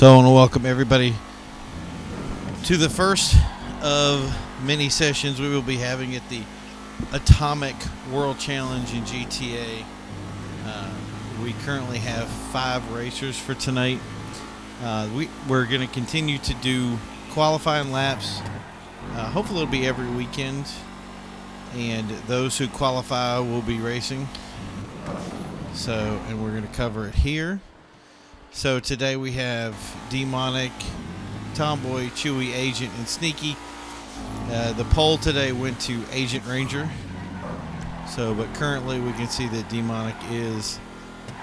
So I want to welcome everybody to the first of many sessions we will be having at the Atomic World Challenge in GTA. We currently have 5 racers for tonight. We're going to continue to do qualifying laps. Hopefully it'll be every weekend, and those who qualify will be racing. And we're going to cover it here. So today we have Demonic, Tomboy, Chewy, Agent, and Sneaky. The poll today went to Agent Ranger. But currently we can see that Demonic is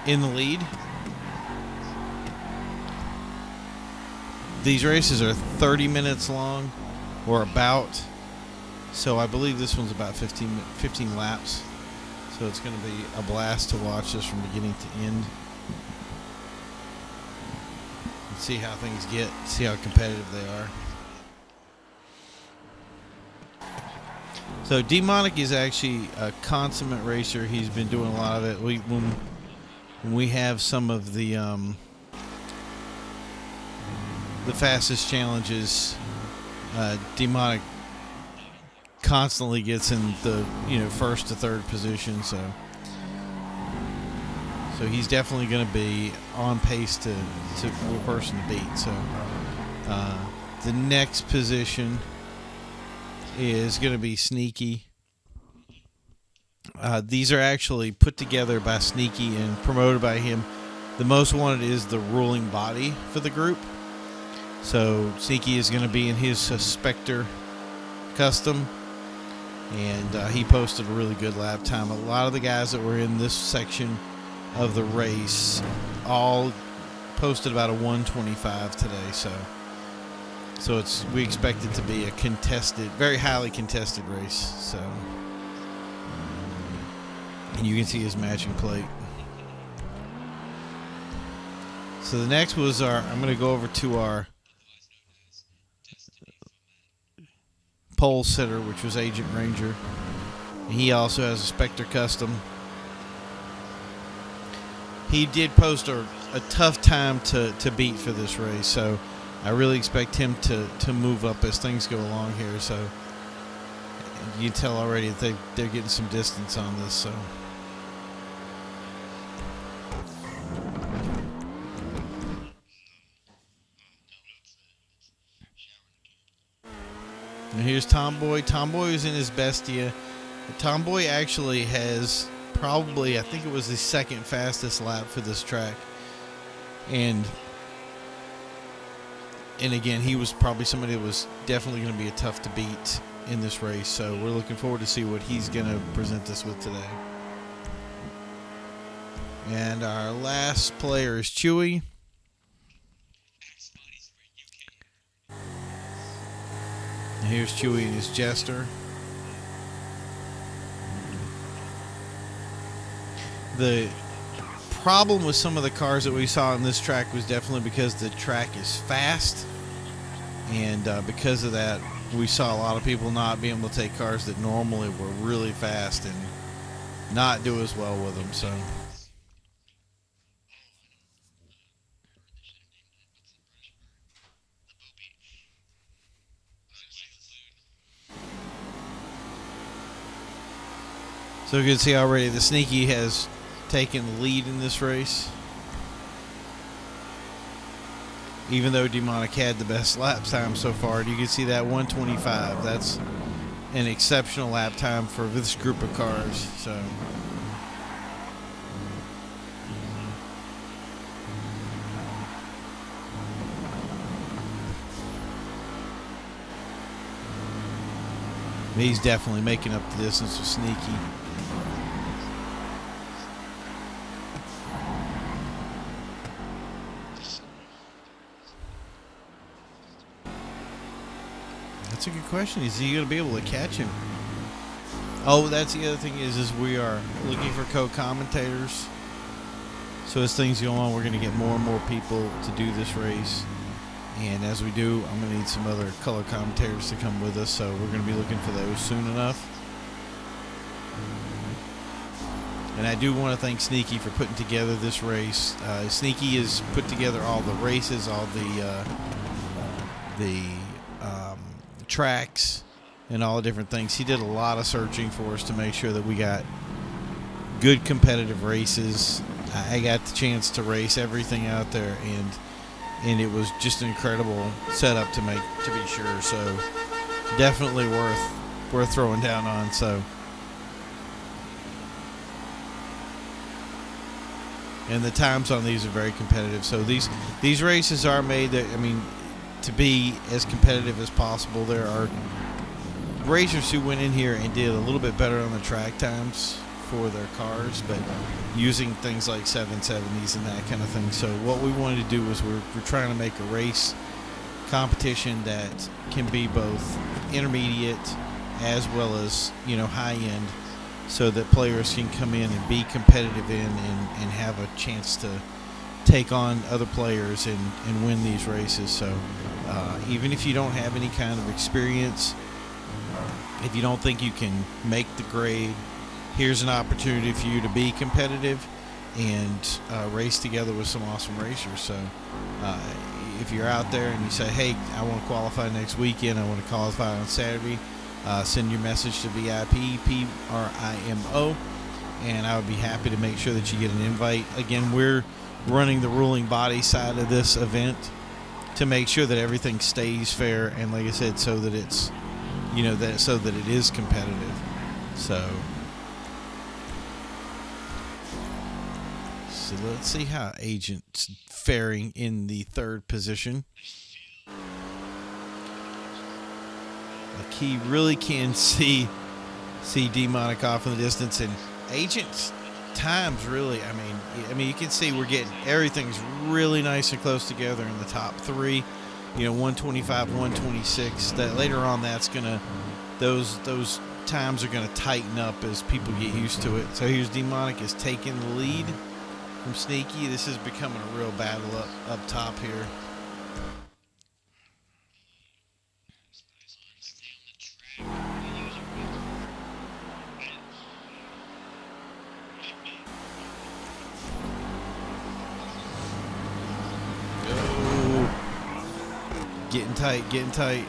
in the lead. These races are 30 minutes long, or about. So I believe this one's about 15 laps. So it's going to be a blast to watch this from beginning to end. See how things get, see how competitive they are. So Demonic is actually a consummate racer. He's been doing a lot of it. When we have some of the fastest challenges, Demonic constantly gets in the first to third position. So he's definitely going to be on pace to a person to beat. So the next position is going to be Sneaky. These are actually put together by Sneaky and promoted by him. The most wanted is the ruling body for the group. So Sneaky is going to be in his Spectre custom, and he posted a really good lap time. A lot of the guys that were in this section of the race all posted about a 125 today, so we expect it to be a contested, very highly contested race. So, and you can see his matching plate. So the next was I'm going to go over to our pole sitter, which was Agent Ranger. He also has a Spectre custom. He did post a tough time to beat for this race, so I really expect him to move up as things go along here. So you can tell already that they're getting some distance on this. So and here's Tomboy. Tomboy is in his Bestia. Tomboy actually has probably, I think it was the second fastest lap for this track, and again, he was probably somebody that was definitely going to be a tough to beat in this race. So we're looking forward to see what he's going to present us with today. And our last player is Chewy. And here's Chewy and his Jester. The problem with some of the cars that we saw in this track was definitely because the track is fast, and because of that, we saw a lot of people not being able to take cars that normally were really fast and not do as well with them. So you can see already the Sneaky has taken the lead in this race, even though Demonic had the best lap time so far. You can see that 125. That's an exceptional lap time for this group of cars. So he's definitely making up the distance with Sneaky. That's a good question. Is he going to be able to catch him? Oh, that's the other thing is we are looking for co-commentators. So as things go on, we're going to get more and more people to do this race. And as we do, I'm going to need some other color commentators to come with us. So we're going to be looking for those soon enough. And I do want to thank Sneaky for putting together this race. Sneaky has put together all the races, all the tracks, and all the different things. He did a lot of searching for us to make sure that we got good competitive races. I got the chance to race everything out there, and it was just an incredible setup to be sure. So definitely worth throwing down on. So. And the times on these are very competitive. So these races are made that, I mean, to be as competitive as possible. There are racers who went in here and did a little bit better on the track times for their cars, but using things like 770s and that kind of thing. So what we wanted to do was we're trying to make a race competition that can be both intermediate as well as, you know, high end, so that players can come in and be competitive and have a chance to take on other players and win these races. So even if you don't have any kind of experience, if you don't think you can make the grade, here's an opportunity for you to be competitive and race together with some awesome racers. So if you're out there and you say, hey, I want to qualify next weekend, I want to qualify on Saturday, send your message to VIP PRIMO, and I would be happy to make sure that you get an invite. Again, we're running the ruling body side of this event to make sure that everything stays fair, and like I said, so that it's, you know, so that it is competitive. So let's see how Agent's faring in the third position. Like, he really can see Demonic off in the distance, and Agent's times really, I mean you can see we're getting everything's really nice and close together in the top three. You know, 125, 126. That later on, that's gonna, those times are gonna tighten up as people get used to it. So here's Demonic is taking the lead from Sneaky. This is becoming a real battle up top here. Getting tight.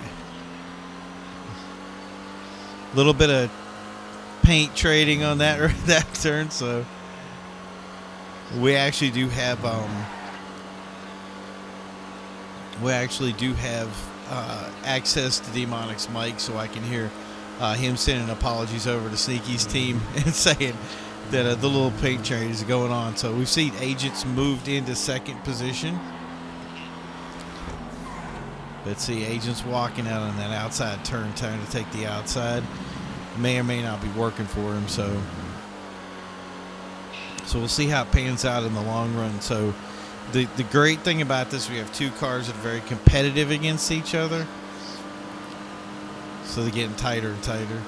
A little bit of paint trading on that turn, so we actually do have access to Demonic's mic, so I can hear him sending apologies over to Sneaky's team and saying that the little paint trade is going on. So we've seen Agents moved into second position. Let's see, Agent's walking out on that outside turn, trying to take the outside. May or may not be working for him, so we'll see how it pans out in the long run. So the great thing about this, we have two cars that are very competitive against each other. So they're getting tighter and tighter.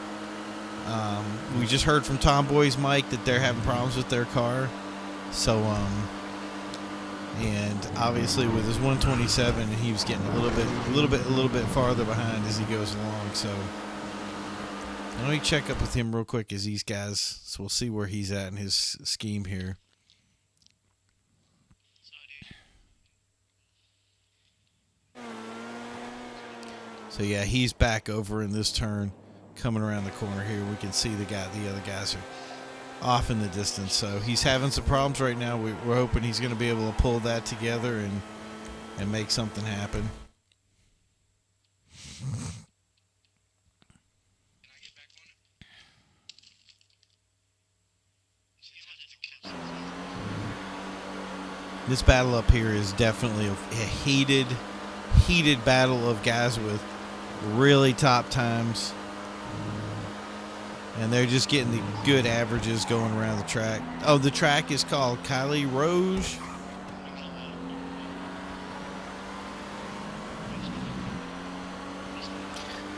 We just heard from Tomboy's mic that they're having problems with their car. So and obviously with his 127, he was getting a little bit farther behind as he goes along. So let me check up with him real quick as these guys, so we'll see where he's at in his scheme here. So yeah, he's back over in this turn, coming around the corner here. We can see the other guys are off in the distance, so he's having some problems right now. We're hoping he's going to be able to pull that together and make something happen. This battle up here is definitely a heated battle of guys with really top times. And they're just getting the good averages going around the track. Oh, the track is called Kylie Rouge.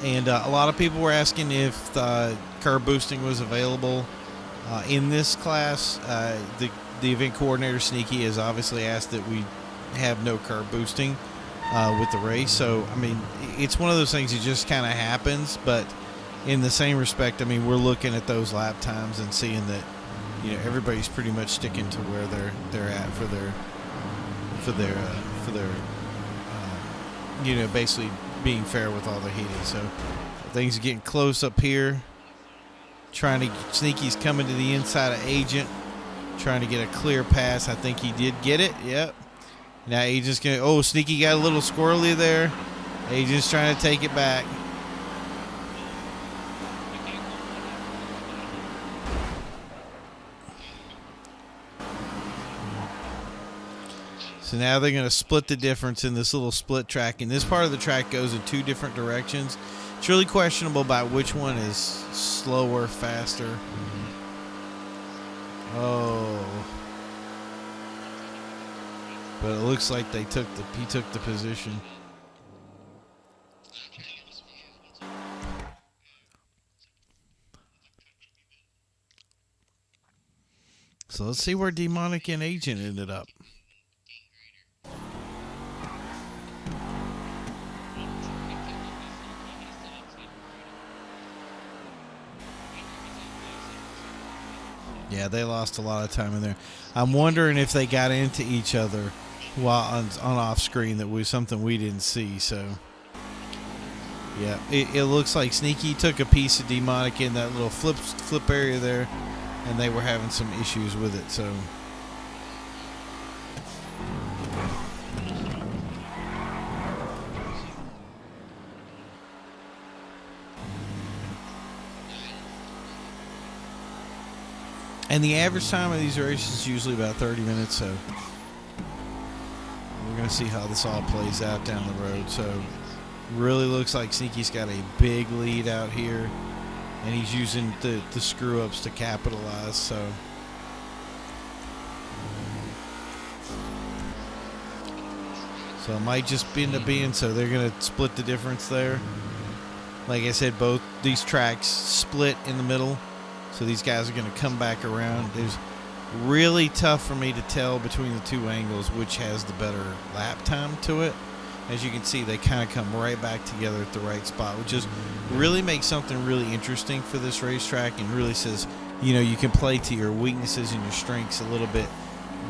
And a lot of people were asking if curb boosting was available in this class. The event coordinator, Sneaky, has obviously asked that we have no curb boosting with the race. So, I mean, it's one of those things that just kind of happens, but in the same respect, I mean, we're looking at those lap times and seeing that, everybody's pretty much sticking to where they're at for their basically being fair with all the heating. So things are getting close up here. Sneaky's coming to the inside of Agent, trying to get a clear pass. I think he did get it. Yep. Now Agent's gonna. Oh, Sneaky got a little squirrely there. Agent's trying to take it back. So now they're going to split the difference in this little split track. And this part of the track goes in two different directions. It's really questionable about which one is slower, faster. Oh. But it looks like he took the position. So let's see where Demonic and Agent ended up. Yeah, they lost a lot of time in there. I'm wondering if they got into each other while on off screen. That was something we didn't see. So, yeah, it looks like Sneaky took a piece of Demonic in that little flip area there, and they were having some issues with it. So. And the average time of these races is usually about 30 minutes, so we're going to see how this all plays out down the road. So really looks like Sneaky's got a big lead out here, and he's using the screw-ups to capitalize. So it might just end up being so they're going to split the difference there. Like I said, both these tracks split in the middle. So these guys are going to come back around. It's really tough for me to tell between the two angles which has the better lap time to it. As you can see, they kind of come right back together at the right spot, which just really makes something really interesting for this racetrack, and really says, you can play to your weaknesses and your strengths a little bit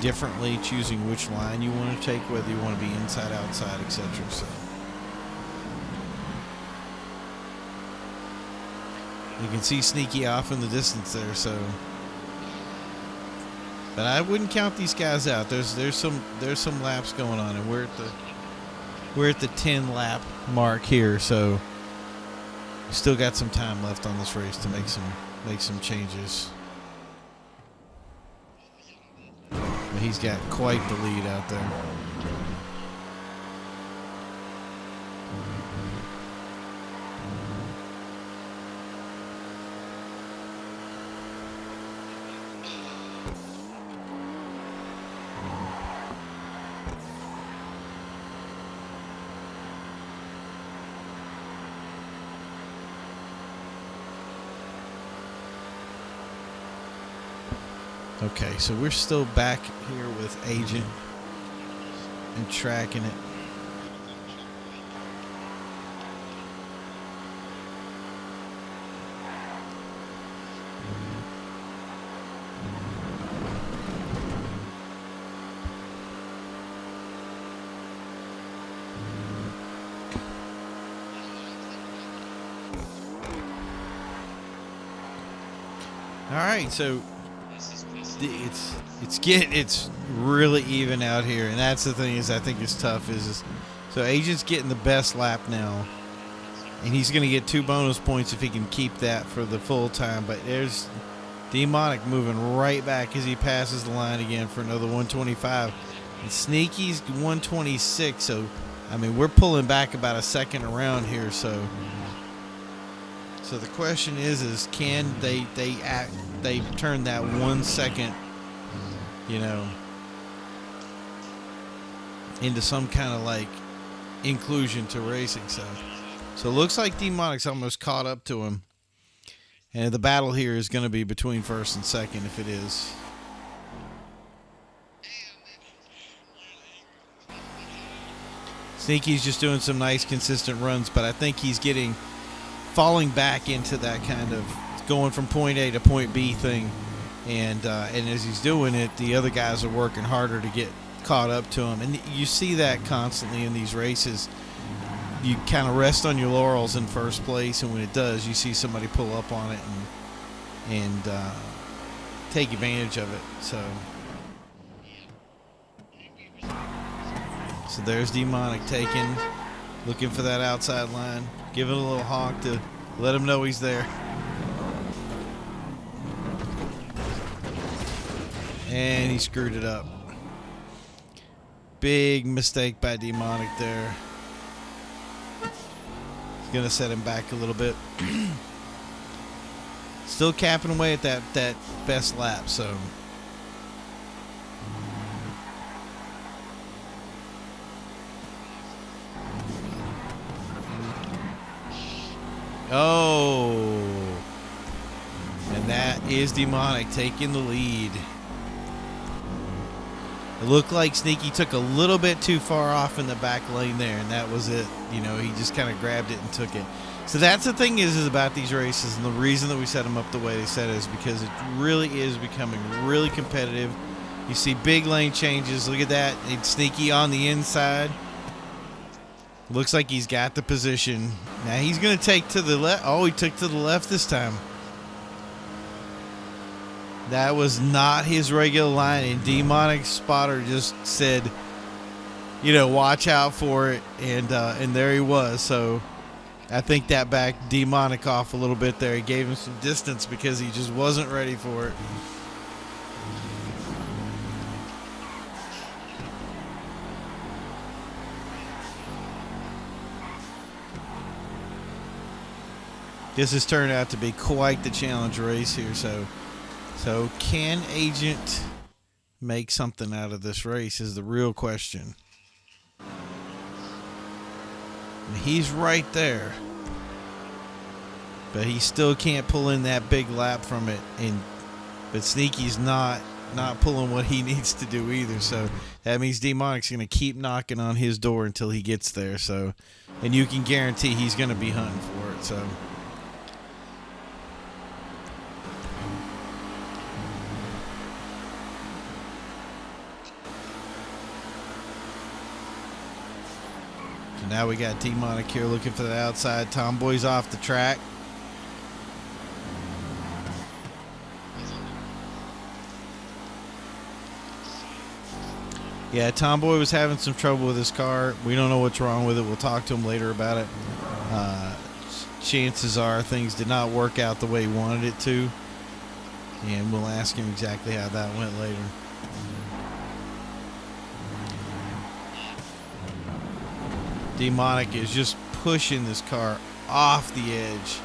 differently, choosing which line you want to take, whether you want to be inside, outside, etc. So. You can see Sneaky off in the distance there, so. But I wouldn't count these guys out. There's some laps going on, and we're at the 10 lap mark here, so we still got some time left on this race to make some changes. But he's got quite the lead out there. Okay, so we're still back here with Agent and tracking it. All right, so it's really even out here, and that's the thing is I think it's tough is so Agent's getting the best lap now, and he's going to get 2 bonus points if he can keep that for the full time. But there's Demonic moving right back as he passes the line again for another 125, and Sneaky's 126. So I mean, we're pulling back about a second around here. So the question is can they turn that 1 second, into some kind of like inclusion to racing. So it looks like Demonic's almost caught up to him, and the battle here is going to be between first and second if it is. Sneaky's just doing some nice consistent runs, but I think he's falling back into that kind of going from point A to point B thing and as he's doing it, the other guys are working harder to get caught up to him. And you see that constantly in these races. You kind of rest on your laurels in first place, and when it does, you see somebody pull up on it and take advantage of it. So there's Demonic taking, looking for that outside line, giving a little honk to let him know he's there. And he screwed it up. Big mistake by Demonic there. He's going to set him back a little bit. Still capping away at that best lap, so. Oh. And that is Demonic taking the lead. It looked like Sneaky took a little bit too far off in the back lane there, and that was it. You know, he just kind of grabbed it and took it. So that's the thing is about these races, and the reason that we set them up the way they set it is because it really is becoming really competitive. You see big lane changes. Look at that. It's Sneaky on the inside. Looks like he's got the position. Now he's going to take to the left. Oh, he took to the left this time. That was not his regular line, and Demonic spotter just said, you know, watch out for it, and there he was. So I think that backed Demonic off a little bit there. He gave him some distance because he just wasn't ready for it. This has turned out to be quite the challenge race here, so can Agent make something out of this race is the real question. And he's right there, but he still can't pull in that big lap from it. But Sneaky's not pulling what he needs to do either. So that means Demonic's going to keep knocking on his door until he gets there. So, and you can guarantee he's going to be hunting for it. So. Now we got Demonic here looking for the outside. Tomboy's off the track. Yeah, Tomboy was having some trouble with his car. We don't know what's wrong with it. We'll talk to him later about it. Chances are things did not work out the way he wanted it to. And we'll ask him exactly how that went later. Demonic is just pushing this car off the edge.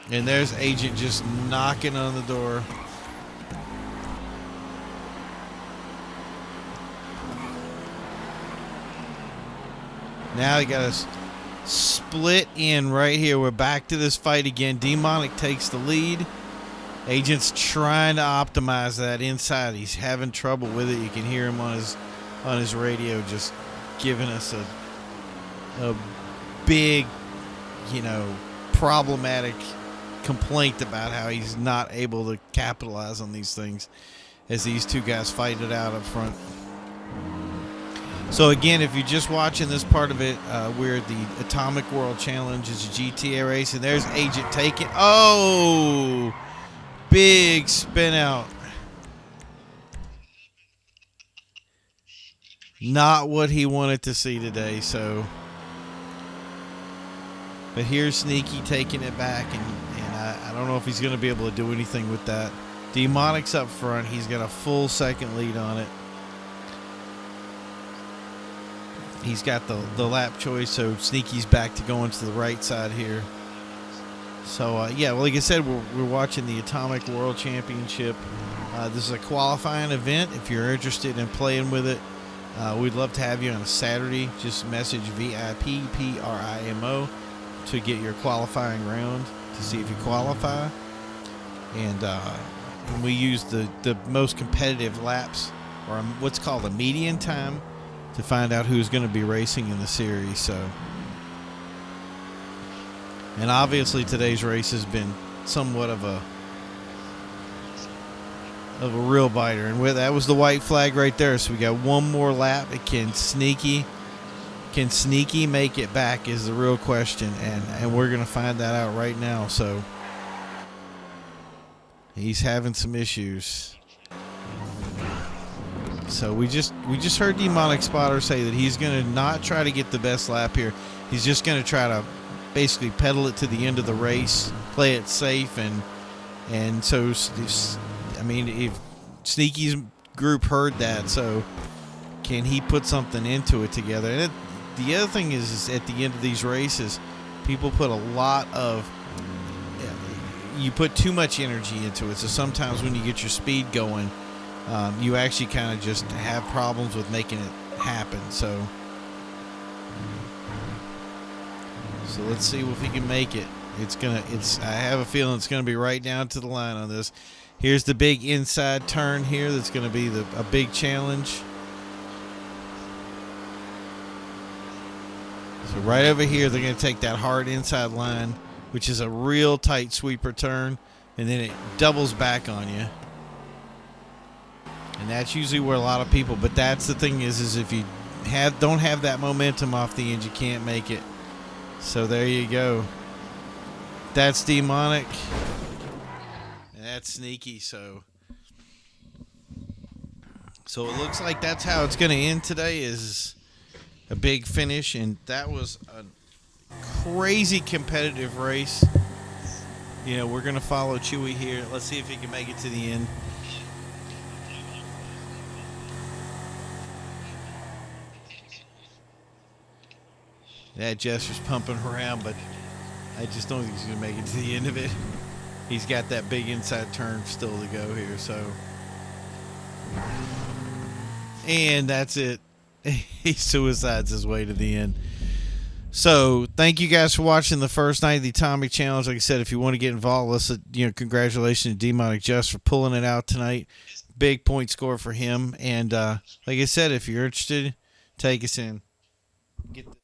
And there's Agent just knocking on the door. Now they got us split in right here. We're back to this fight again. Demonic takes the lead. Agent's trying to optimize that inside. He's having trouble with it. You can hear him on his radio just giving us a big, you know, problematic complaint about how he's not able to capitalize on these things as these two guys fight it out up front. So again, if you're just watching this part of it, we're at the Atomic World Challenge. It's a GTA race, and there's Agent taking. Oh, big spin out. Not what he wanted to see today, so. But here's Sneaky taking it back, and I don't know if he's going to be able to do anything with that. Demonic's up front. He's got a full second lead on it. He's got the lap choice, so Sneaky's back to going to the right side here. So, yeah, well, like I said, we're watching the Atomic World Championship. This is a qualifying event. If you're interested in playing with it, we'd love to have you on a Saturday. Just message VIPPRIMO to get your qualifying round to see if you qualify. And we use the most competitive laps, or what's called a median time, to find out who's going to be racing in the series. So, and obviously today's race has been somewhat of of a real biter. And that was the white flag right there. So we got one more lap. Can Sneaky make it back is the real question, and we're gonna find that out right now. So he's having some issues. So we just heard Demonic Spotter say that he's gonna not try to get the best lap here. He's just gonna try to basically pedal it to the end of the race, play it safe, and so I mean, if Sneaky's group heard that, so can he put something into it together? And the other thing is at the end of these races, people put a lot of, you put too much energy into it. So sometimes when you get your speed going, you actually kind of just have problems with making it happen. So let's see if he can make it. I have a feeling it's gonna be right down to the line on this. Here's the big inside turn here. That's gonna be a big challenge. So right over here, they're going to take that hard inside line, which is a real tight sweeper turn, and then it doubles back on you. And that's usually where a lot of people, but that's the thing is if you don't have that momentum off the end, you can't make it. So there you go. That's Demonic. And that's Sneaky. So it looks like that's how it's going to end today, is a big finish, and that was a crazy competitive race. You know, we're going to follow Chewy here. Let's see if he can make it to the end. That Jester's pumping around, but I just don't think he's going to make it to the end of it. He's got that big inside turn still to go here, so. And that's it. He suicides his way to the end. So thank you guys for watching the first night of the Atomic Challenge. Like I said, if you want to get involved, congratulations to Demonic Just for pulling it out tonight. Big point score for him. And like I said, if you're interested, take us in. Get the